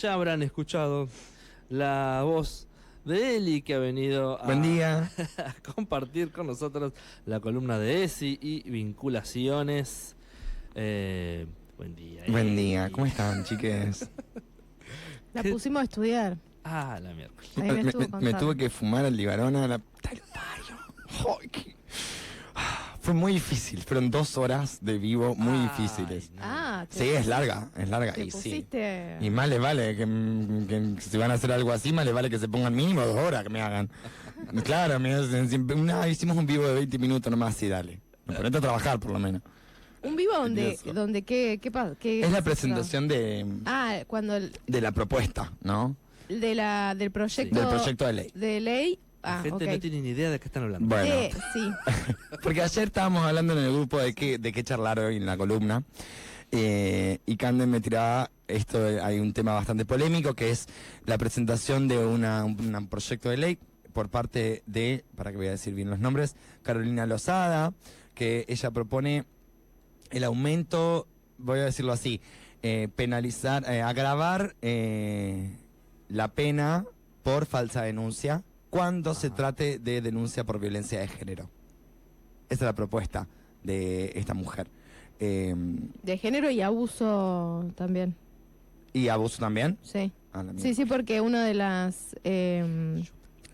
Ya habrán escuchado la voz de Eli, que ha venido Buen día. a compartir con nosotros la columna de ESI y vinculaciones. Buen día, Buen día. Eli. ¿Cómo están, chiques? La ¿Qué? pusimos a estudiar. Ah, la miércoles. Ahí me estuvo Me contando. tuve que fumar el Libarona. ¡Tal palo! Ay, fue muy difícil. Fueron 2 horas de vivo muy Ay, difíciles. no. Ah, Sí, es larga. te Y sí. pusiste... Y más les vale que si van a hacer algo así, más les vale que se pongan mínimo 2 horas que me hagan. Claro, hicimos un vivo de 20 minutos nomás, sí, dale. Me ponete a trabajar, por lo menos. Un vivo Tedioso. donde ¿qué pasa? Es la presentación Cuando de la propuesta, ¿no? del proyecto... Del proyecto de ley. De ley. La Ah, gente ok. no tiene ni idea de qué están hablando. Bueno. Sí. Porque ayer estábamos hablando en el grupo de qué charlar hoy en la columna, y Canden me tiraba hay un tema bastante polémico, que es la presentación de un proyecto de ley por parte de, para que voy a decir bien los nombres, Carolina Lozada, que ella propone el aumento, voy a decirlo así, penalizar, agravar la pena por falsa denuncia cuando se trate de denuncia por violencia de género. Esa es la propuesta de esta mujer. De género y abuso también. ¿Y abuso también? Sí. Ah, la Sí, porque uno de las...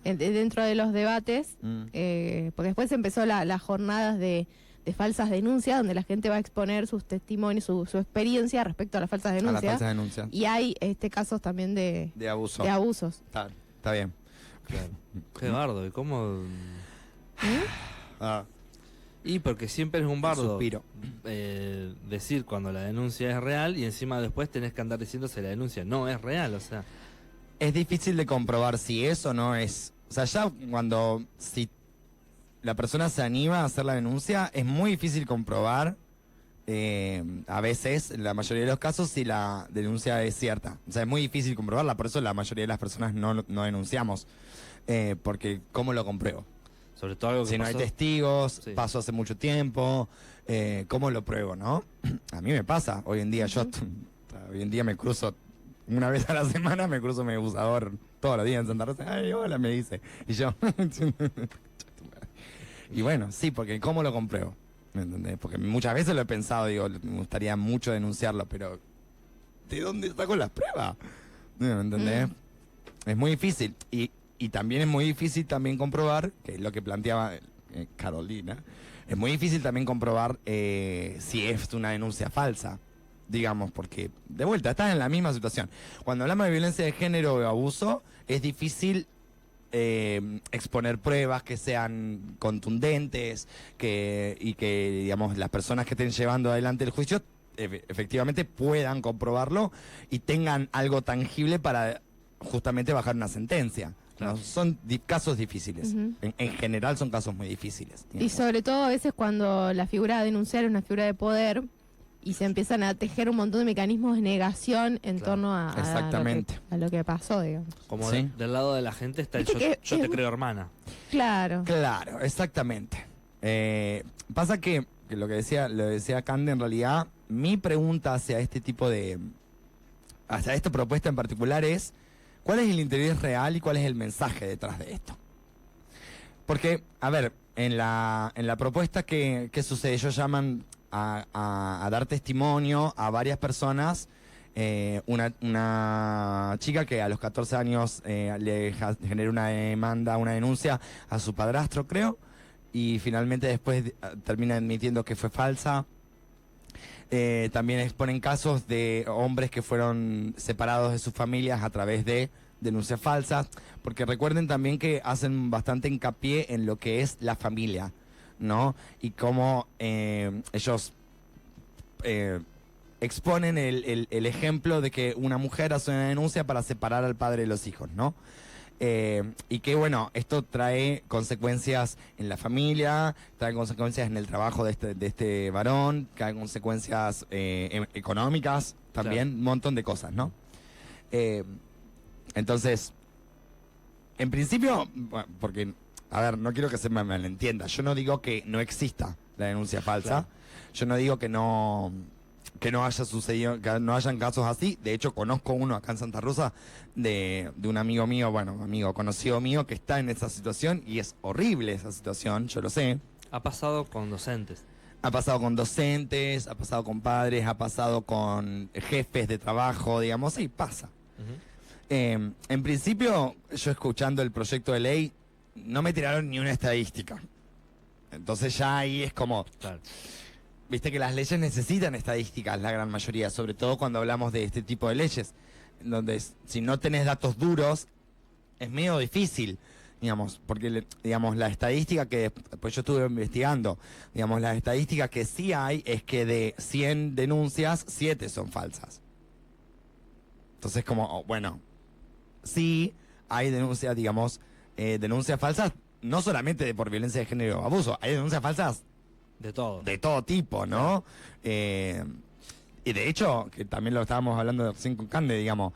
dentro de los debates, porque después empezó las jornadas de falsas denuncias, donde la gente va a exponer sus testimonios, su experiencia respecto a las falsas A la denuncias. falsa denuncia. Y hay casos también de abuso. de abusos. Está bien. Claro. Qué bardo. ¿Y cómo? Ah, Y porque siempre es un bardo suspiro. decir cuando la denuncia es real, y encima después tenés que andar diciendo si la denuncia no es real, o sea. Es difícil de comprobar si es o no es. O sea, ya si la persona se anima a hacer la denuncia, es muy difícil comprobar, a veces, en la mayoría de los casos, si la denuncia es cierta. O sea, es muy difícil comprobarla, por eso la mayoría de las personas no denunciamos. Porque, ¿cómo lo compruebo? Sobre todo algo que Si no hay pasó. testigos, Sí. pasó hace mucho tiempo, ¿cómo lo pruebo, no? A mí me pasa, hoy en día hoy en día me cruzo, una vez a la semana me cruzo mi abusador todos los días en Santa Rosa. Ay, hola, me dice. Y yo... Y bueno, sí, porque ¿cómo lo compruebo? ¿Me entendés? Porque muchas veces lo he pensado, digo, me gustaría mucho denunciarlo, pero ¿de dónde saco las pruebas? ¿Me entendés? Es muy difícil. Y también es muy difícil también comprobar, que es lo que planteaba Carolina, es muy difícil también comprobar si es una denuncia falsa, digamos, porque de vuelta estás en la misma situación. Cuando hablamos de violencia de género o abuso, es difícil exponer pruebas que sean contundentes, y que, digamos, las personas que estén llevando adelante el juicio efectivamente puedan comprobarlo y tengan algo tangible para justamente bajar una sentencia. Claro. ¿No? Son casos difíciles. Ujú. En general son casos muy difíciles. Y sobre todo a veces cuando la figura a denunciar es una figura de poder y se empiezan a tejer un montón de mecanismos de negación en Claro. torno a Exactamente. a lo que pasó, digamos. Como Sí. del lado de la gente está el Viste que yo te es- creo hermana. Claro. Claro, exactamente. Pasa que lo decía Cande, en realidad, mi pregunta hacia hacia esta propuesta en particular es, ¿cuál es el interés real y cuál es el mensaje detrás de esto? Porque, a ver, en la propuesta que sucede, ellos llaman a dar testimonio a varias personas. Una chica que a los 14 años le generó una demanda, una denuncia a su padrastro, creo, y finalmente después termina admitiendo que fue falsa. También exponen casos de hombres que fueron separados de sus familias a través de denuncias falsas, porque recuerden también que hacen bastante hincapié en lo que es la familia, ¿no? Y cómo ellos exponen el ejemplo de que una mujer hace una denuncia para separar al padre de los hijos, ¿no? Y que bueno, esto trae consecuencias en la familia, trae consecuencias en el trabajo de este varón, trae consecuencias económicas también, Claro. un montón de cosas, ¿no? Entonces, en principio, bueno, porque, a ver, no quiero que se me malentienda, yo no digo que no exista la denuncia falsa, Claro. yo no digo que no que no haya sucedido, que no hayan casos así. De hecho, conozco uno acá en Santa Rosa de un amigo mío, bueno, amigo conocido mío, que está en esa situación y es horrible esa situación, yo lo sé. Ha pasado con docentes. Ha pasado con docentes, ha pasado con padres, ha pasado con jefes de trabajo, digamos, sí, pasa. En principio, yo escuchando el proyecto de ley, no me tiraron ni una estadística. Entonces ya ahí es como... Claro. Viste que las leyes necesitan estadísticas, la gran mayoría, sobre todo cuando hablamos de este tipo de leyes, donde si no tenés datos duros, es medio difícil, digamos, porque, digamos, la estadística que, pues yo estuve investigando, digamos, la estadística que sí hay es que de 100 denuncias, 7 son falsas. Entonces, como, bueno, sí hay denuncias, digamos, denuncias falsas, no solamente por violencia de género o abuso, hay denuncias falsas De todo. de todo tipo, ¿no? Y de hecho, que también lo estábamos hablando recién con Cande, digamos,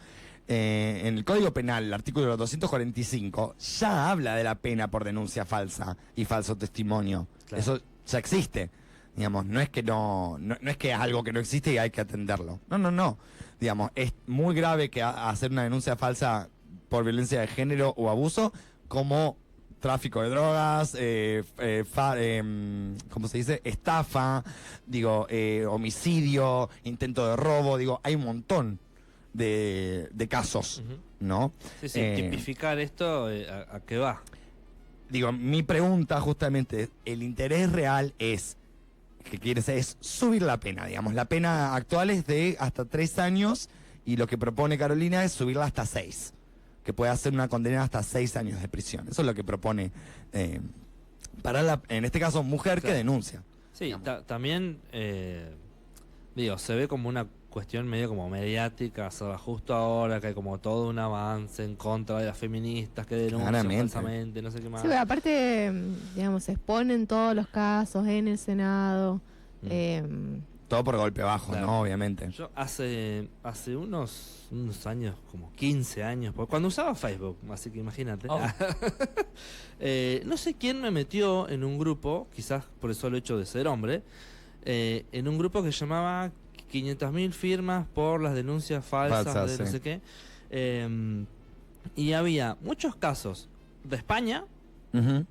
en el Código Penal, el artículo 245, ya habla de la pena por denuncia falsa y falso testimonio. Claro. Eso ya existe. Digamos, no es que no es que es algo que no existe y hay que atenderlo. No. Digamos, es muy grave que hacer una denuncia falsa por violencia de género o abuso, como tráfico de drogas, ¿cómo se dice? Estafa, digo, homicidio, intento de robo, digo, hay un montón de casos, ¿no? Sí, tipificar esto, ¿a qué va? Digo, mi pregunta justamente, el interés real es, que quieres es subir la pena, digamos, la pena actual es de hasta 3 años y lo que propone Carolina es subirla hasta 6. Que puede hacer una condena hasta 6 años de prisión. Eso es lo que propone para la, en este caso, mujer que denuncia. Sí, también, digo, se ve como una cuestión medio como mediática, o sea, justo ahora que hay como todo un avance en contra de las feministas que denuncian Claramente. falsamente, no sé qué más. Sí, pero aparte, digamos, se exponen todos los casos en el Senado. Todo por golpe bajo, Claro. ¿no? Obviamente. Yo hace unos años, como 15 años, porque cuando usaba Facebook, así que imagínate. Oh. No sé quién me metió en un grupo, quizás por el solo hecho de ser hombre, en un grupo que se llamaba 500.000 firmas por las denuncias falsas de no sí. sé qué. Y había muchos casos de España, Ujú.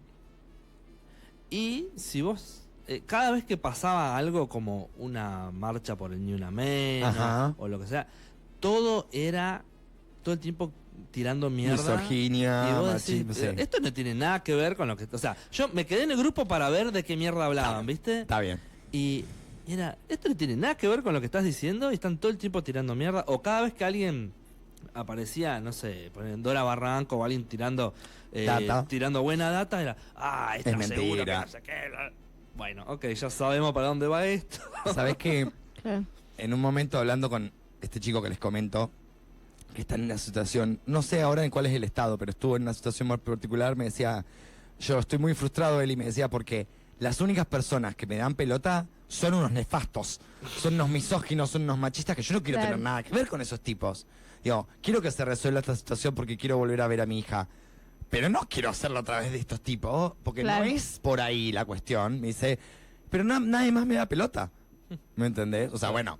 y si vos... cada vez que pasaba algo como una marcha por el Ni Una Menos Ajá. o lo que sea, todo era todo el tiempo tirando mierda. Misoginia, Y vos decís, machismo, sí. esto no tiene nada que ver con lo que... O sea, yo me quedé en el grupo para ver de qué mierda hablaban, ¿viste? Está bien. Y era, esto no tiene nada que ver con lo que estás diciendo y están todo el tiempo tirando mierda. O cada vez que alguien aparecía, no sé, ponen Dora Barranco o alguien tirando Data. tirando buena data, era, esto Es seguro que mentira. no sé qué. Bueno, ok, ya sabemos para dónde va esto. ¿Sabés que Claro. en un momento hablando con este chico que les comento, que está en una situación, no sé ahora en cuál es el estado, pero estuvo en una situación muy particular, me decía, yo estoy muy frustrado, él, y me decía, porque las únicas personas que me dan pelota son unos nefastos, son unos misóginos, son unos machistas, que yo no quiero Claro. tener nada que ver con esos tipos. Digo, quiero que se resuelva esta situación porque quiero volver a ver a mi hija. Pero no quiero hacerlo a través de estos tipos, porque Claro. no es por ahí la cuestión. Me dice, pero nadie más me da pelota. ¿Me entendés? O sea, bueno,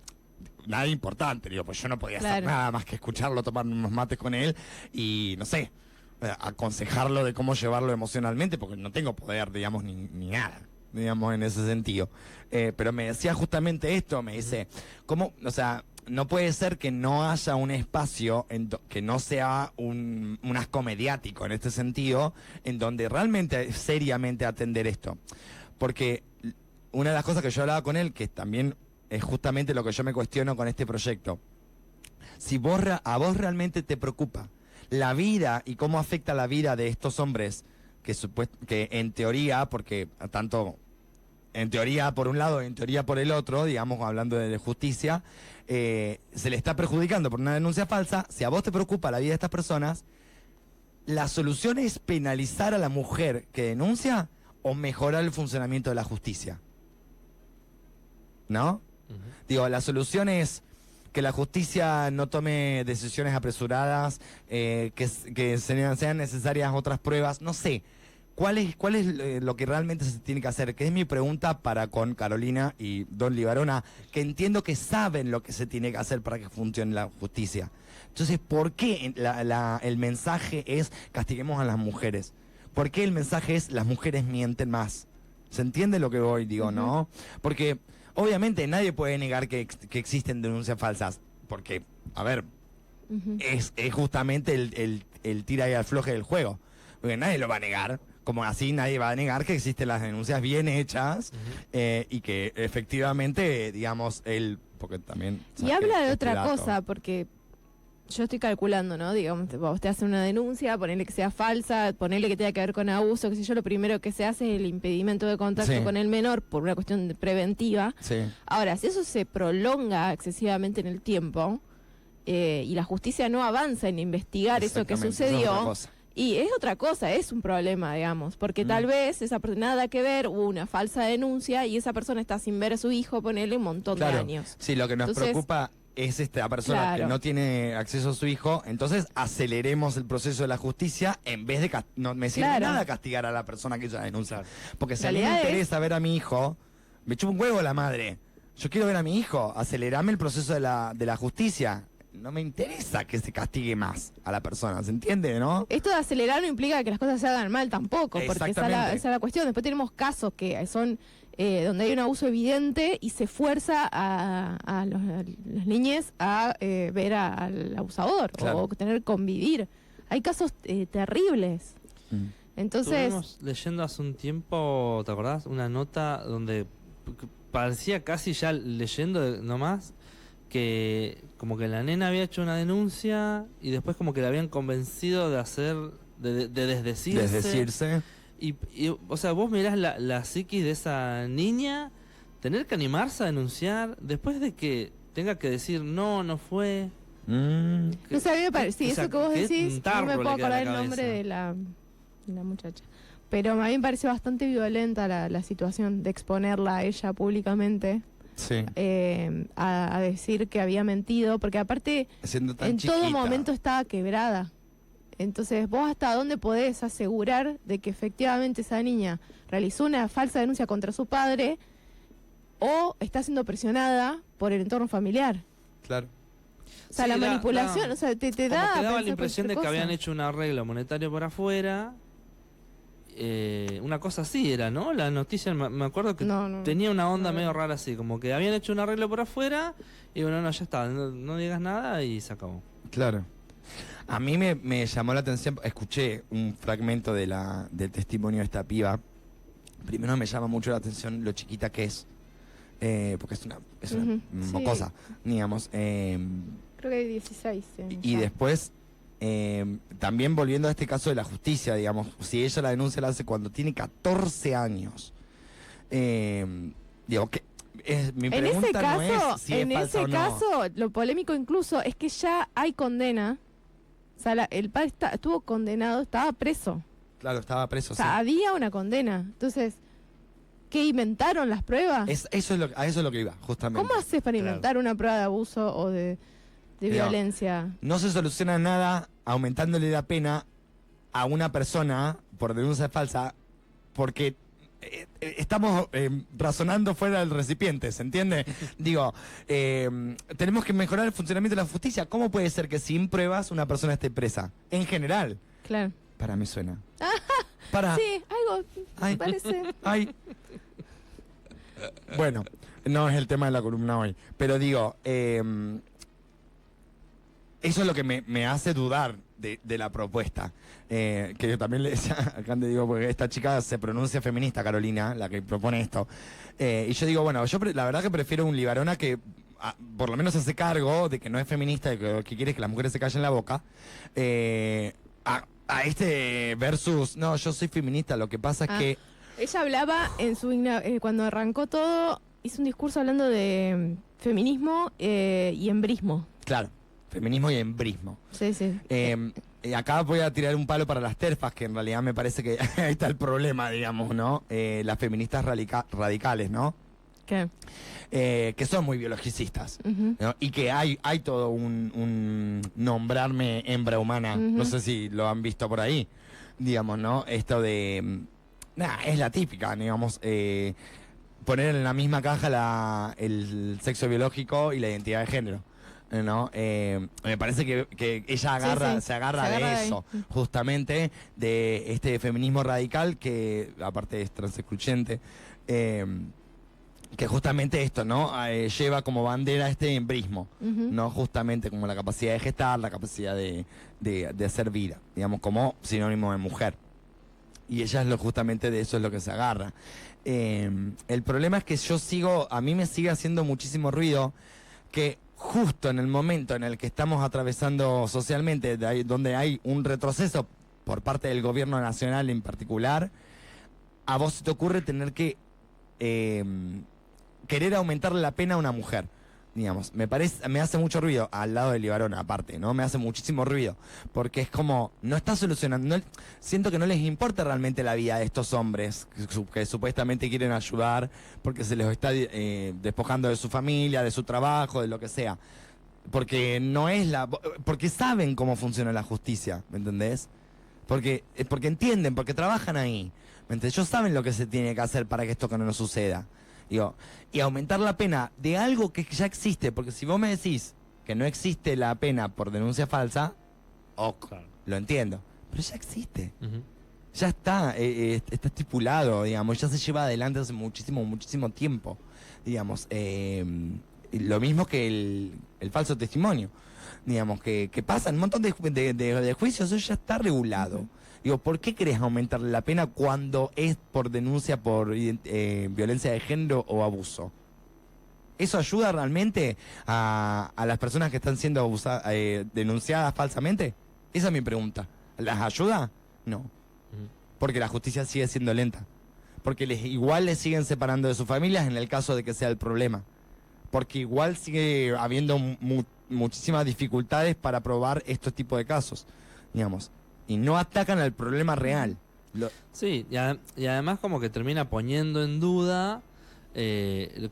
nada importante, digo, pues yo no podía hacer Claro. nada más que escucharlo, tomar unos mates con él y, no sé, aconsejarlo de cómo llevarlo emocionalmente, porque no tengo poder, digamos, ni nada, digamos, en ese sentido. Pero me decía justamente esto, me dice, ¿cómo? O sea, no puede ser que no haya un espacio que no sea un asco mediático en este sentido, en donde realmente, seriamente atender esto. Porque una de las cosas que yo hablaba con él, que también es justamente lo que yo me cuestiono con este proyecto, si a vos realmente te preocupa la vida y cómo afecta la vida de estos hombres, que en teoría, porque tanto en teoría por un lado, en teoría por el otro, digamos, hablando de justicia, se le está perjudicando por una denuncia falsa. Si a vos te preocupa la vida de estas personas, la solución es penalizar a la mujer que denuncia o mejorar el funcionamiento de la justicia. ¿No? Digo, la solución es que la justicia no tome decisiones apresuradas, que sean necesarias otras pruebas, no sé. ¿Cuál es lo que realmente se tiene que hacer? Que es mi pregunta para con Carolina y Don Libarona, que entiendo que saben lo que se tiene que hacer para que funcione la justicia. Entonces, ¿por qué el mensaje es castiguemos a las mujeres? ¿Por qué el mensaje es las mujeres mienten más? ¿Se entiende lo que voy, digo, no? Porque obviamente nadie puede negar que existen denuncias falsas, porque, a ver, es justamente el tira y afloje del juego, porque nadie lo va a negar. Como así nadie va a negar que existen las denuncias bien hechas y que efectivamente, digamos, porque también... Y habla de otra cosa, porque yo estoy calculando, ¿no? Digamos, usted hace una denuncia, ponerle que sea falsa, ponerle que tenga que ver con abuso, qué sé yo, lo primero que se hace es el impedimento de contacto con el menor por una cuestión preventiva. Ahora, si eso se prolonga excesivamente en el tiempo y la justicia no avanza en investigar eso que sucedió... Y es otra cosa, es un problema, digamos, porque tal vez esa persona nada que ver, hubo una falsa denuncia y esa persona está sin ver a su hijo, ponerle un montón de años. Sí, lo que nos preocupa es esta persona que no tiene acceso a su hijo, entonces aceleremos el proceso de la justicia en vez de... No me sirve nada castigar a la persona que ella denuncia. Porque si a mí me interesa ver a mi hijo, me chupa un huevo la madre. Yo quiero ver a mi hijo, acelerame el proceso de la justicia. No me interesa que se castigue más a la persona, ¿se entiende, no? Esto de acelerar no implica que las cosas se hagan mal tampoco, porque esa es la cuestión. Después tenemos casos que son donde hay un abuso evidente y se fuerza a las niñas a ver al abusador o tener convivir. Hay casos terribles. Entonces... Estuvimos leyendo hace un tiempo, ¿te acordás? Una nota donde parecía casi ya leyendo nomás que como que la nena había hecho una denuncia y después como que la habían convencido de hacer, de desdecirse. Y, o sea, vos mirás la psiquis de esa niña, tener que animarse a denunciar después de que tenga que decir no fue. No sé, a mí me parece, sí, eso que vos decís, no me puedo acordar el nombre de la muchacha. Pero a mí me parece bastante violenta la situación de exponerla a ella públicamente. A decir que había mentido, porque aparte en todo momento estaba quebrada. Entonces, ¿vos hasta dónde podés asegurar de que efectivamente esa niña realizó una falsa denuncia contra su padre o está siendo presionada por el entorno familiar? Claro. O sea, la manipulación, o sea, te daba la impresión de que habían hecho un arreglo monetario por afuera. Una cosa así era, ¿no? La noticia, me acuerdo que tenía una onda medio rara así, como que habían hecho un arreglo por afuera y bueno, ya está, no digas nada y se acabó. Claro. A mí me llamó la atención, escuché un fragmento del testimonio de esta piba. Primero me llama mucho la atención lo chiquita que es, porque es una mocosa, digamos. Creo que hay 16. Y después... también volviendo a este caso de la justicia, digamos, si ella la denuncia la hace cuando tiene 14 años, digo, que mi pregunta no es si es falsa o no. En ese caso, lo polémico incluso es que ya hay condena. O sea, el padre estuvo condenado, estaba preso. Claro, estaba preso, o sea, había una condena. Entonces, ¿qué inventaron las pruebas? A eso es lo que iba, justamente. ¿Cómo haces para inventar una prueba de abuso o de violencia? No se soluciona nada aumentándole la pena a una persona por denuncia falsa, porque estamos razonando fuera del recipiente, ¿se entiende? Digo, tenemos que mejorar el funcionamiento de la justicia. ¿Cómo puede ser que sin pruebas una persona esté presa? En general. Claro. Para mí suena. Sí, algo parece. Bueno, no es el tema de la columna hoy, pero digo, eso es lo que me hace dudar de la propuesta. Que yo también le decía, acá te digo, porque esta chica se pronuncia feminista, Carolina, la que propone esto. Y yo digo, bueno, yo la verdad que prefiero un Libarona que por lo menos se hace cargo de que no es feminista, de que lo que quiere es que las mujeres se callen la boca. A este versus, no, yo soy feminista, lo que pasa es que... Ella hablaba en su cuando arrancó todo, hizo un discurso hablando de feminismo y embrismo. Claro. Feminismo y embrismo. Sí. Acá voy a tirar un palo para las terfas, que en realidad me parece que ahí está el problema, digamos, ¿no? Las feministas radicales, ¿no? ¿Qué? Que son muy biologicistas, ¿no? Y que hay todo un nombrarme hembra humana, no sé si lo han visto por ahí, digamos, ¿no? Esto de... es la típica, digamos, poner en la misma caja el sexo biológico y la identidad de género, ¿no? Me parece que ella se agarra de eso, justamente, de este feminismo radical que, aparte es transexcluyente, que justamente esto, ¿no? Lleva como bandera este embrismo, ¿no? Justamente como la capacidad de gestar, la capacidad de hacer vida, digamos, como sinónimo de mujer. Y ella justamente de eso es lo que se agarra. El problema es que a mí me sigue haciendo muchísimo ruido que justo en el momento en el que estamos atravesando socialmente, donde hay un retroceso por parte del gobierno nacional en particular, a vos se te ocurre tener que querer aumentarle la pena a una mujer, digamos. Me hace mucho ruido al lado de Libarón, aparte, ¿no? Me hace muchísimo ruido, porque es como, no está solucionando, siento que no les importa realmente la vida de estos hombres que supuestamente quieren ayudar, porque se les está despojando de su familia, de su trabajo, de lo que sea. Porque porque saben cómo funciona la justicia, ¿me entendés? Porque entienden, porque trabajan ahí, ¿me entendés? Ellos saben lo que se tiene que hacer para que esto no suceda. Digo, y aumentar la pena de algo que ya existe, porque si vos me decís que no existe la pena por denuncia falsa, claro, lo entiendo, pero ya existe. Ya está estipulado, digamos, ya se lleva adelante hace muchísimo tiempo, digamos. Lo mismo que el falso testimonio, digamos, que pasa en un montón de juicios, eso ya está regulado. Digo, ¿por qué querés aumentarle la pena cuando es por denuncia por violencia de género o abuso? ¿Eso ayuda realmente a las personas que están siendo denunciadas falsamente? Esa es mi pregunta. ¿Las ayuda? No. Porque la justicia sigue siendo lenta. Porque igual les siguen separando de sus familias en el caso de que sea el problema. Porque igual sigue habiendo muchísimas dificultades para probar estos tipos de casos, digamos. Y no atacan al problema real. Sí, y además como que termina poniendo en duda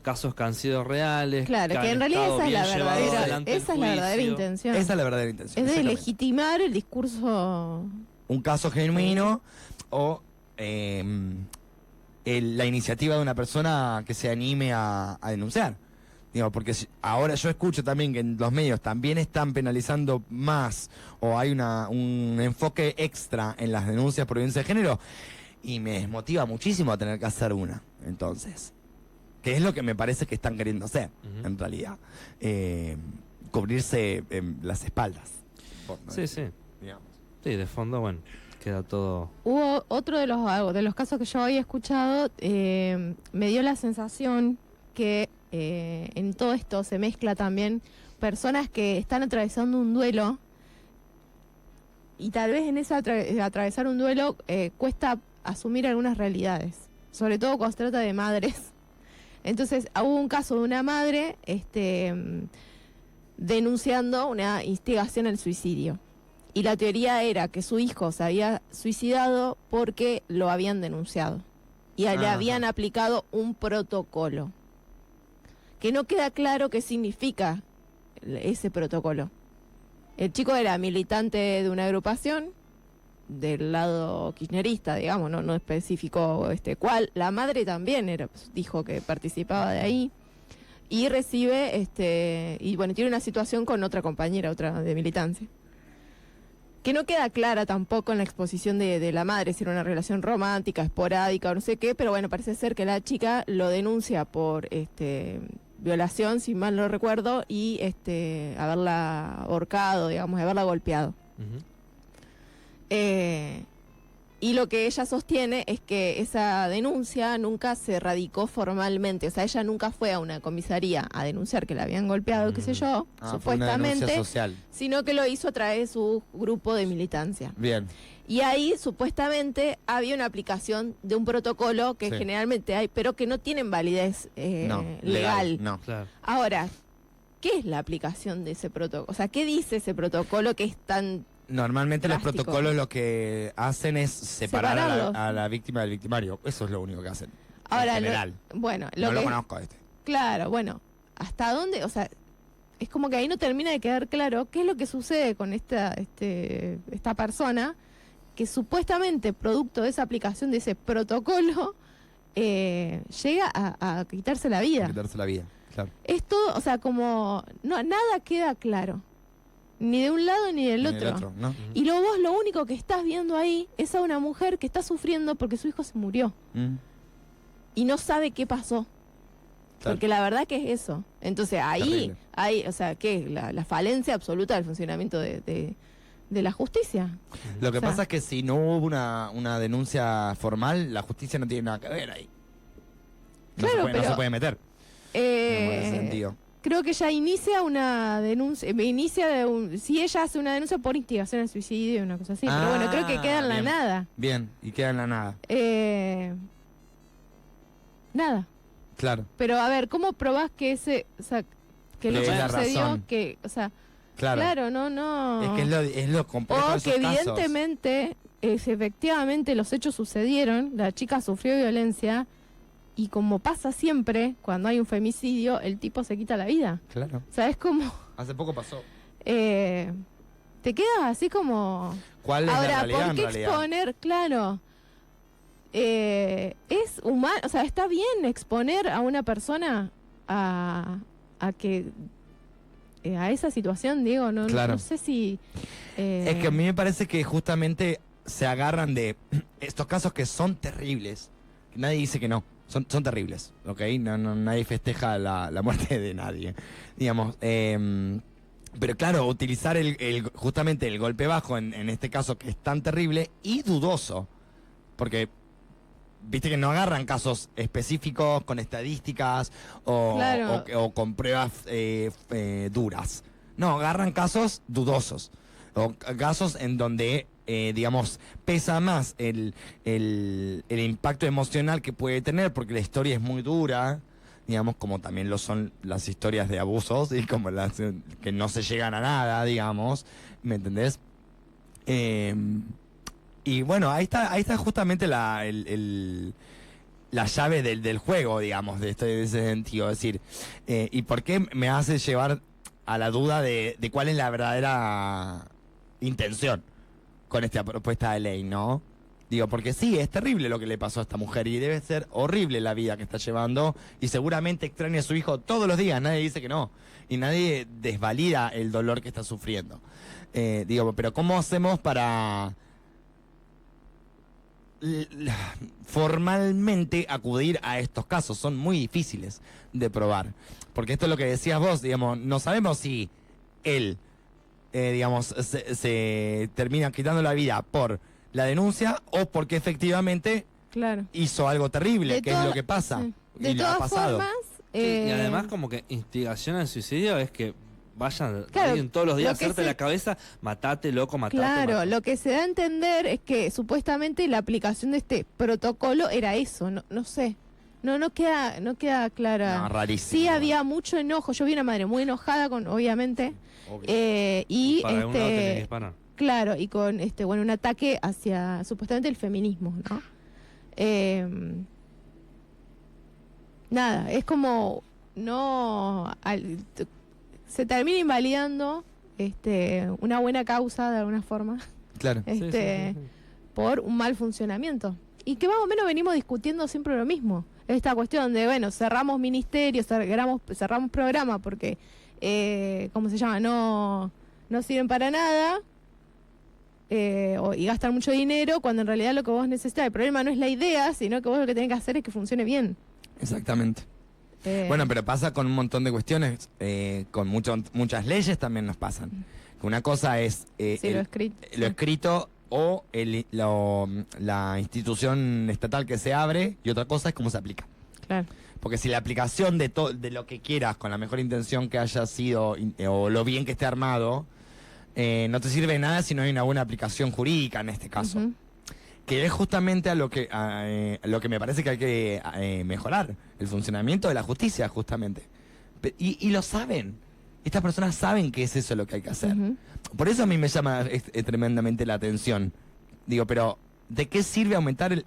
casos que han sido reales. Claro, que en realidad esa es la verdadera intención. Esa es la verdadera intención. Es de legitimar el discurso. Un caso genuino o la iniciativa de una persona que se anime a denunciar. Digo, porque ahora yo escucho también que en los medios también están penalizando más o hay un enfoque extra en las denuncias por violencia de género y me desmotiva muchísimo a tener que hacer una, entonces. Que es lo que me parece que están queriendo hacer, en realidad. Cubrirse las espaldas. Sí. Sí, de fondo, bueno, queda todo... Hubo otro de los casos que yo había escuchado, me dio la sensación que en todo esto se mezcla también personas que están atravesando un duelo y tal vez en ese atravesar un duelo cuesta asumir algunas realidades, sobre todo cuando se trata de madres. Entonces hubo un caso de una madre denunciando una instigación al suicidio y la teoría era que su hijo se había suicidado porque lo habían denunciado y le habían aplicado un protocolo que no queda claro qué significa ese protocolo. El chico era militante de una agrupación del lado kirchnerista, digamos, no especificó cuál. La madre también dijo que participaba de ahí y recibe y bueno, tiene una situación con otra compañera, otra de militancia, que no queda clara tampoco en la exposición de la madre, si era una relación romántica, esporádica o no sé qué, pero bueno, parece ser que la chica lo denuncia por violación, si mal no recuerdo, y haberla ahorcado, digamos, haberla golpeado. Y lo que ella sostiene es que esa denuncia nunca se radicó formalmente, o sea, ella nunca fue a una comisaría a denunciar que la habían golpeado, qué sé yo, supuestamente, social, sino que lo hizo a través de su grupo de militancia. Bien. Y ahí supuestamente había una aplicación de un protocolo que generalmente hay, pero que no tienen validez legal. No, claro. Ahora, ¿qué es la aplicación de ese protocolo? O sea, ¿qué dice ese protocolo que es tan normalmente drástico? Los protocolos lo que hacen es separar a la víctima del victimario. Eso es lo único que hacen. Ahora, en general. Bueno, no lo conozco Claro, bueno, ¿hasta dónde? O sea, es como que ahí no termina de quedar claro qué es lo que sucede con esta persona que supuestamente, producto de esa aplicación, de ese protocolo, llega a quitarse la vida. A quitarse la vida, claro. Es todo, o sea, como nada queda claro. Ni de un lado ni del otro. ¿No? Y vos lo único que estás viendo ahí es a una mujer que está sufriendo porque su hijo se murió. Y no sabe qué pasó. Claro. Porque la verdad que es eso. Entonces ahí hay, o sea, ¿qué? La falencia absoluta del funcionamiento de la justicia. Lo que O sea, pasa es que si no hubo una denuncia formal, la justicia no tiene nada que ver ahí. Claro, no se puede meter. En ese sentido. Creo que ella inicia una denuncia, si ella hace una denuncia por instigación al suicidio, una cosa así, pero bueno, creo que queda en la bien. nada. Bien, y queda en la nada. Nada. Claro. Pero a ver, ¿cómo probás que que lo Que que es la sucedió, razón. que, o sea, Claro. claro, no. Es que es lo complejo de O esos que casos. evidentemente, efectivamente los hechos sucedieron, la chica sufrió violencia y como pasa siempre cuando hay un femicidio, el tipo se quita la vida. Claro. O sea, es como... Hace poco pasó. te quedas así como... ¿Cuál es Ahora, la realidad ¿por en qué realidad? exponer? Claro. Es humano, o sea, está bien exponer a una persona a que... a esa situación, digo, Claro. no sé si... Es que a mí me parece que justamente se agarran de estos casos que son terribles. Nadie dice que no. Son terribles, ¿ok? Nadie festeja la muerte de nadie, digamos. Pero claro, utilizar justamente el golpe bajo en este caso que es tan terrible y dudoso. Porque, viste que no agarran casos específicos con estadísticas Claro. o con pruebas duras. No, agarran casos dudosos. O casos en donde, digamos, pesa más el impacto emocional que puede tener, porque la historia es muy dura, digamos, como también lo son las historias de abusos, y como las que no se llegan a nada, digamos, ¿me entendés? Y bueno, ahí está justamente la llave del juego, digamos, de ese sentido. Es decir, ¿y por qué me hace llevar a la duda de cuál es la verdadera intención con esta propuesta de ley, ¿no? Digo, porque sí, es terrible lo que le pasó a esta mujer y debe ser horrible la vida que está llevando y seguramente extraña a su hijo todos los días, nadie dice que no, y nadie desvalida el dolor que está sufriendo. Digo, pero ¿cómo hacemos para formalmente acudir a estos casos? Son muy difíciles de probar, porque esto es lo que decías vos, digamos, no sabemos si él digamos, se termina quitando la vida por la denuncia o porque efectivamente Claro. hizo algo terrible, que es lo que pasa. Sí. Y De le ha todas pasado. formas... Y además como que instigación al suicidio es que vayan Claro, alguien todos los días a lo que hacerte se- la cabeza, matate, loco, matate. Claro, matate. lo que se da a entender es que supuestamente la aplicación de este protocolo era eso, no sé. No queda clara. No, rarísimo. Sí había mucho enojo, yo vi una madre muy enojada con, obviamente, Obvio. Para y algún lado tenés que disparar. claro, y con bueno, un ataque hacia supuestamente el feminismo, ¿no? Nada, es como se termina invalidando una buena causa de alguna forma Claro. Sí, sí, sí. por un mal funcionamiento. Y que más o menos venimos discutiendo siempre lo mismo. Esta cuestión de, bueno, cerramos ministerios, cerramos programas porque, ¿cómo se llama? No sirven para nada y gastan mucho dinero cuando en realidad lo que vos necesitas, el problema no es la idea, sino que vos lo que tenés que hacer es que funcione bien. Exactamente. Bueno, pero pasa con un montón de cuestiones, con muchas leyes también nos pasan. Que una cosa es sí, lo escrito. lo escrito o la institución estatal que se abre, y otra cosa es cómo se aplica. Claro. Porque si la aplicación de lo que quieras, con la mejor intención que haya sido, o lo bien que esté armado, no te sirve de nada si no hay una buena aplicación jurídica en este caso. Ujú. Que es justamente a lo que me parece que hay que mejorar, el funcionamiento de la justicia, justamente. Y lo saben. Estas personas saben que es eso lo que hay que hacer. Ujú. Por eso a mí me llama tremendamente la atención. Digo, pero ¿de qué sirve aumentar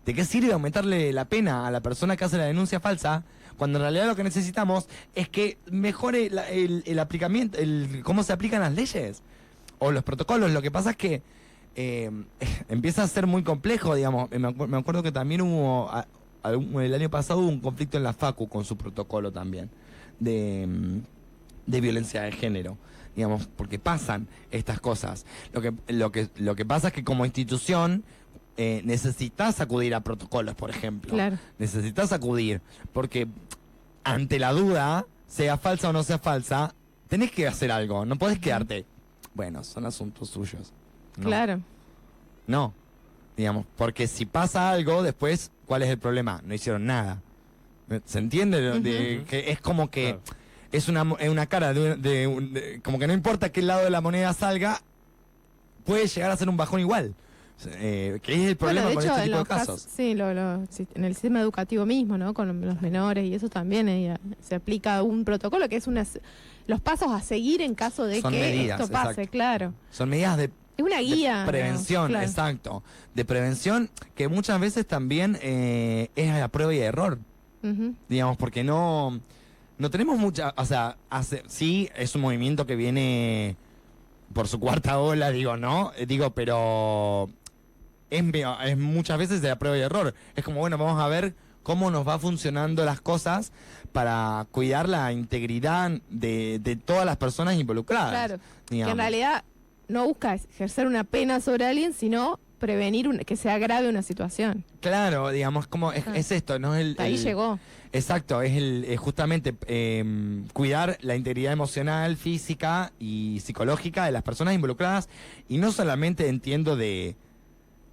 ¿De qué sirve aumentarle la pena a la persona que hace la denuncia falsa cuando en realidad lo que necesitamos es que mejore el aplicamiento, cómo se aplican las leyes o los protocolos? Lo que pasa es que empieza a ser muy complejo, digamos. Me acuerdo que también hubo, el año pasado hubo un conflicto en la Facu con su protocolo también de violencia de género, digamos, porque pasan estas cosas. Lo que pasa es que como institución necesitas acudir a protocolos, por ejemplo. Claro. Necesitas acudir, porque ante la duda, sea falsa o no sea falsa, tenés que hacer algo, no podés quedarte. Bueno, son asuntos suyos. No. Claro. No, digamos, porque si pasa algo, después, ¿cuál es el problema? No hicieron nada. ¿Se entiende? Que es como que es una cara como que no importa qué lado de la moneda salga, puede llegar a ser un bajón igual. Que es el problema de con hecho, este en tipo de los casos. Sí, en el sistema educativo mismo, ¿no? Con los menores y eso también se aplica un protocolo que es los pasos a seguir en caso de Son que medidas, esto pase, exacto. Claro. Son medidas de Es una guía. prevención, ¿no? Claro. exacto. De prevención que muchas veces también es a prueba y error. Digamos, porque no tenemos mucha, o sea, sí es un movimiento que viene por su cuarta ola, digo, ¿no? Pero es muchas veces de a prueba y error. Es como, bueno, vamos a ver cómo nos va funcionando las cosas para cuidar la integridad de todas las personas involucradas. Claro, digamos. que en realidad no busca ejercer una pena sobre alguien, sino prevenir que se agrave una situación. Claro, digamos, como es esto, ¿no? Ahí llegó. Exacto, es justamente cuidar la integridad emocional, física y psicológica de las personas involucradas, y no solamente entiendo de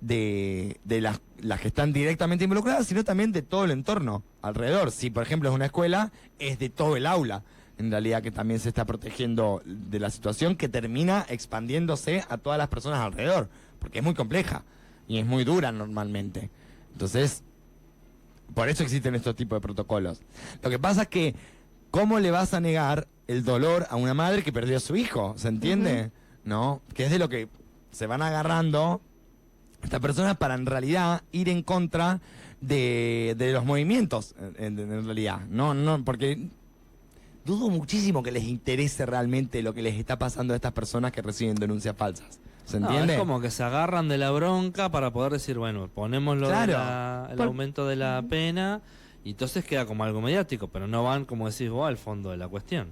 las que están directamente involucradas, sino también de todo el entorno alrededor. Si, por ejemplo, es una escuela, es de todo el aula, en realidad, que también se está protegiendo de la situación que termina expandiéndose a todas las personas alrededor, porque es muy compleja y es muy dura normalmente. Entonces, por eso existen estos tipos de protocolos. Lo que pasa es que, ¿cómo le vas a negar el dolor a una madre que perdió a su hijo? ¿Se entiende? ¿No? Que es de lo que se van agarrando estas personas para en realidad ir en contra de los movimientos, en realidad. No, porque dudo muchísimo que les interese realmente lo que les está pasando a estas personas que reciben denuncias falsas. ¿Se entiende? Es como que se agarran de la bronca para poder decir, bueno, ponemos Claro. el aumento de la pena, y entonces queda como algo mediático, pero no van, como decís vos, al fondo de la cuestión.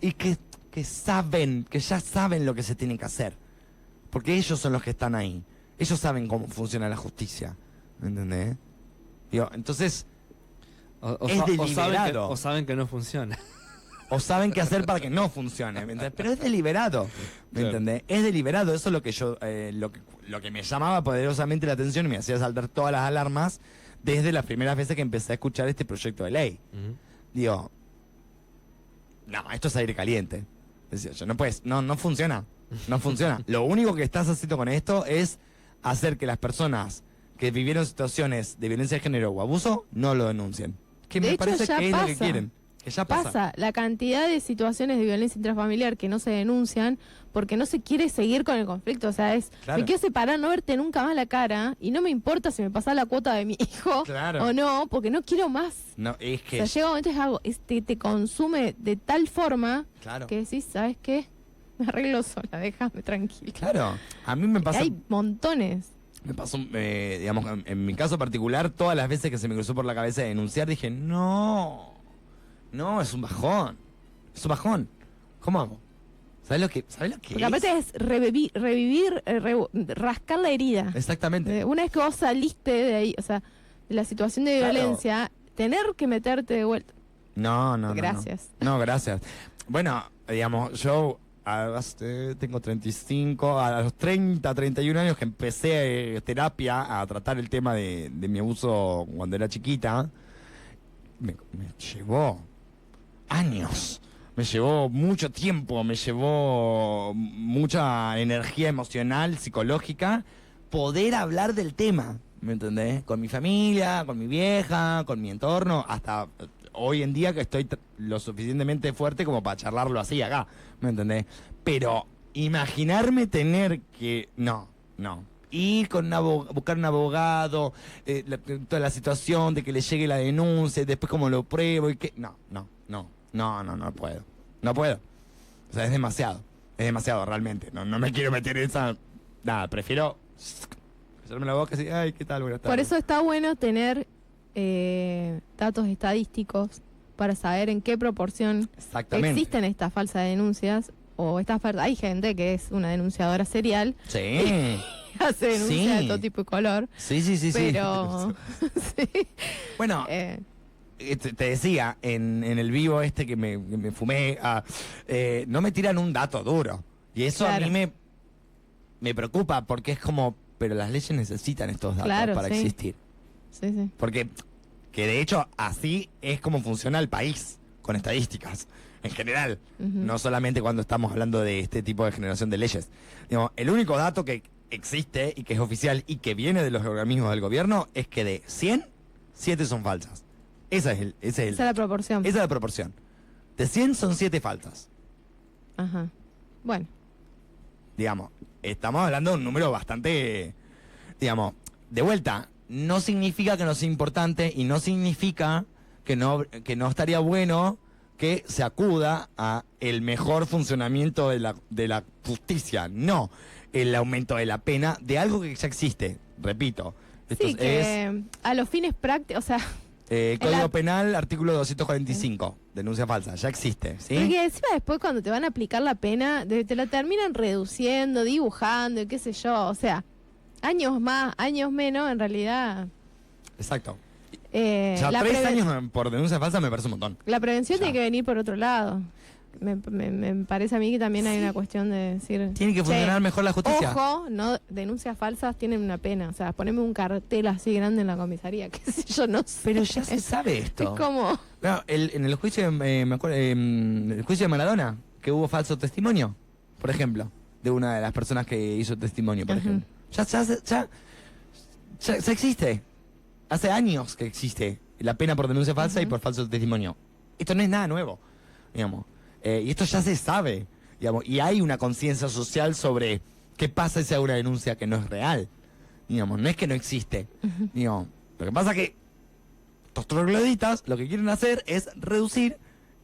Y que ya saben lo que se tiene que hacer. Porque ellos son los que están ahí. Ellos saben cómo funciona la justicia. ¿Me entendés? Digo, entonces, es deliberado. O saben que no funciona. O saben qué hacer para que no funcione, ¿me entendés? Pero es deliberado, ¿me Claro. entendés? Es deliberado, eso es lo que yo, lo que me llamaba poderosamente la atención y me hacía saltar todas las alarmas desde las primeras veces que empecé a escuchar este proyecto de ley. Digo, no, esto es aire caliente. Decía yo, no funciona, no funciona. Lo único que estás haciendo con esto es hacer que las personas que vivieron situaciones de violencia de género o abuso no lo denuncien. Que De me hecho, parece ya que es lo que pasa. quieren. Que ya pasa. La cantidad de situaciones de violencia intrafamiliar que no se denuncian porque no se quiere seguir con el conflicto. O sea, Claro. me quiero separar, no verte nunca más la cara y no me importa si me pasa la cuota de mi hijo Claro. o no, porque no quiero más. No, es O que... sea, llega un momento es algo, te consume de tal forma Claro. que decís, ¿sabes qué? Me arreglo sola, déjame tranquila. Claro. A mí me pasa... Hay montones. Me pasó, digamos, en mi caso particular, todas las veces que se me cruzó por la cabeza de denunciar, dije, no, es un bajón. Es un bajón. ¿Cómo hago? ¿Sabes lo que Porque es? aparte es revivir, rascar la herida. Exactamente. Una vez que vos saliste de ahí, o sea, de la situación de Claro. violencia, tener que meterte de vuelta. No. Gracias. No, gracias. Bueno, digamos, yo tengo 35, a los 30, 31 años que empecé terapia a tratar el tema de mi abuso cuando era chiquita, me llevó años, me llevó mucho tiempo, me llevó mucha energía emocional, psicológica, poder hablar del tema, ¿me entendés? Con mi familia, con mi vieja, con mi entorno, hasta hoy en día que estoy lo suficientemente fuerte como para charlarlo así acá, ¿me entendés? Pero imaginarme tener que... No. ir con buscar un abogado, toda la situación de que le llegue la denuncia, y después cómo lo pruebo y que... No puedo. No puedo. O sea, es demasiado realmente. No me quiero meter en esa... Nada, prefiero hacerme la boca y decir, ay, ¿qué tal? Buenas tardes. Por eso está bueno tener datos estadísticos para saber en qué proporción existen estas falsas denuncias o hay gente que es una denunciadora serial. Sí. Hace denuncias de todo tipo y color. Sí. Pero... sí. Bueno... te decía, en el vivo que me fumé, no me tiran un dato duro. Y eso a mí me preocupa porque es como, pero las leyes necesitan estos datos para existir. Sí. Porque, que de hecho, así es como funciona el país, con estadísticas, en general. No solamente cuando estamos hablando de este tipo de generación de leyes. Digamos, el único dato que existe y que es oficial y que viene de los organismos del gobierno es que de 100, 7 son falsas. Esa es la proporción. Esa es la proporción. De 100 son 7 faltas. Ajá. Bueno. Digamos, estamos hablando de un número bastante... Digamos, de vuelta, no significa que no sea importante y no significa que no estaría bueno que se acuda a el mejor funcionamiento de la justicia. No, el aumento de la pena de algo que ya existe. Repito. Esto sí, que a los fines prácticos, o sea... Código Penal, artículo 245, denuncia falsa, ya existe, ¿sí? Porque encima después cuando te van a aplicar la pena, te la terminan reduciendo, dibujando y qué sé yo, o sea, años más, años menos, en realidad... Exacto. Ya 3 años por denuncia falsa me parece un montón. La prevención tiene que venir por otro lado. Me parece a mí que también hay una cuestión de decir... Tiene que funcionar mejor la justicia. Ojo, no, denuncias falsas tienen una pena. O sea, poneme un cartel así grande en la comisaría, qué sé yo, no sé. Pero ya se sabe esto. Es como... No, en el juicio, me acuerdo, el juicio de Maradona, que hubo falso testimonio, por ejemplo, de una de las personas que hizo testimonio, por ejemplo. Ya existe. Hace años que existe la pena por denuncia falsa y por falso testimonio. Esto no es nada nuevo, digamos. Y esto ya se sabe, digamos, y hay una conciencia social sobre qué pasa si hay una denuncia que no es real. Digamos, no es que no existe. Digamos, lo que pasa es que estos trogloditas lo que quieren hacer es reducir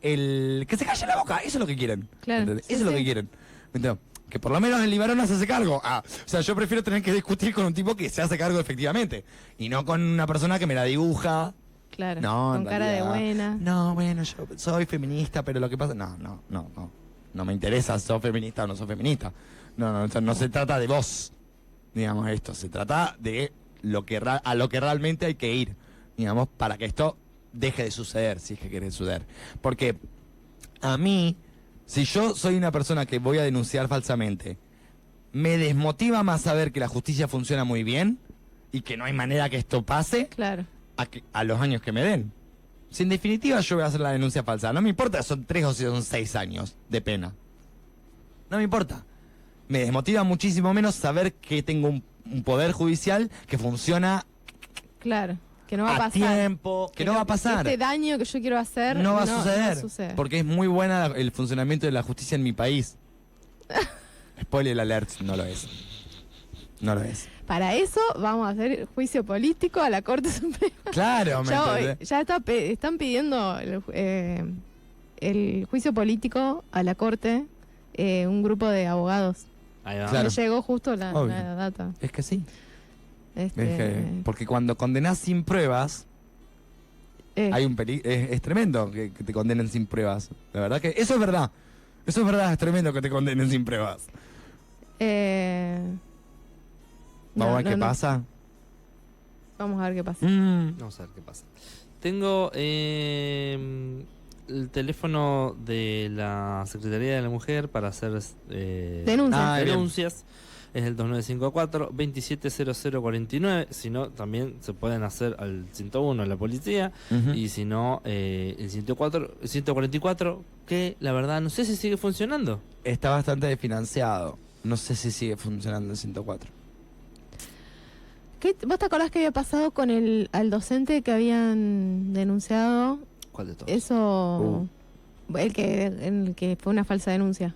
el... que se calle la boca, eso es lo que quieren. Claro. Eso es lo que quieren. ¿Entendés? Que por lo menos el Libarona se hace cargo. O sea, yo prefiero tener que discutir con un tipo que se hace cargo efectivamente. Y no con una persona que me la dibuja. Claro, no, con cara de buena. No, bueno, yo soy feminista, pero lo que pasa... No me interesa si sos feminista o no sos feminista. No se trata de vos, digamos, esto. Se trata de a lo que realmente hay que ir, digamos, para que esto deje de suceder, si es que quiere suceder. Porque a mí, si yo soy una persona que voy a denunciar falsamente, me desmotiva más saber que la justicia funciona muy bien y que no hay manera que esto pase. Claro. A los años que me den. Si en definitiva yo voy a hacer la denuncia falsa, no me importa si son 3 o si son 6 años de pena. No me importa. Me desmotiva muchísimo menos saber que tengo un poder judicial que funciona. Claro, que no va a pasar. Tiempo, que no va a pasar. Este daño que yo quiero hacer no va a suceder. Porque es muy buena el funcionamiento de la justicia en mi país. Spoiler alert, no lo es. No lo es. Para eso vamos a hacer juicio político a la Corte Suprema. Claro, ya están pidiendo el juicio político a la Corte, un grupo de abogados. Ahí va. Claro. Me llegó justo la data. Es que sí. Porque cuando condenás sin pruebas, hay un es tremendo que te condenen sin pruebas. La verdad que eso es verdad. Eso es verdad, es tremendo que te condenen sin pruebas. Vamos a ver qué pasa. Vamos a ver qué pasa. Vamos a ver qué pasa. Tengo el teléfono de la Secretaría de la Mujer para hacer denuncias. Es el 2954-270049. Si no, también se pueden hacer al 101 a la policía. Y si no, el 144, que la verdad no sé si sigue funcionando. Está bastante desfinanciado. No sé si sigue funcionando el 104. ¿Vos te acordás que había pasado con al docente que habían denunciado? ¿Cuál de todos? Eso, el que fue una falsa denuncia.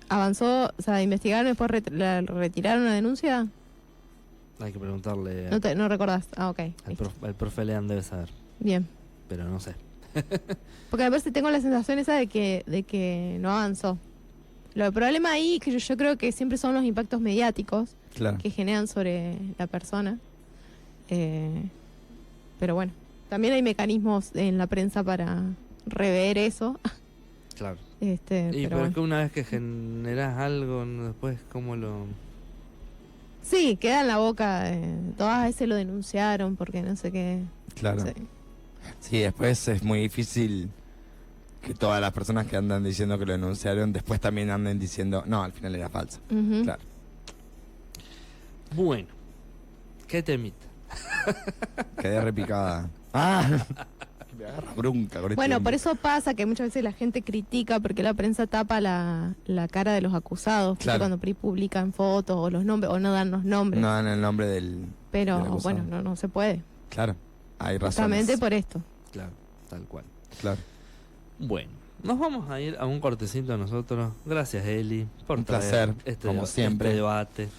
¿Avanzó? O sea, ¿investigaron y después retiraron la denuncia? Hay que preguntarle. No recordás. Ah, ok. El profe Lean debe saber. Bien. Pero no sé. Porque a veces tengo la sensación esa de que no avanzó. El problema ahí que yo creo que siempre son los impactos mediáticos que generan sobre la persona. Pero bueno, también hay mecanismos en la prensa para rever eso. Claro. Pero es que una vez que generas algo, después cómo lo... Sí, queda en la boca. Todas veces lo denunciaron porque no sé qué. Claro. Sí, después es muy difícil que todas las personas que andan diciendo que lo denunciaron, después también anden diciendo, no, al final era falso. Claro. Bueno, ¿qué temita? Quedé repicada. ¡Ah! Me agarra bronca con Bueno, por eso pasa que muchas veces la gente critica porque la prensa tapa la cara de los acusados. Claro. Cuando publican fotos o los nombres, o no dan los nombres. No dan el nombre del... Pero del acusado. bueno, no se puede. Claro, hay razones. Justamente por esto. Claro, tal cual. Claro. Bueno, nos vamos a ir a un cortecito nosotros. Gracias, Eli, por Un traer placer, como siempre. este debate.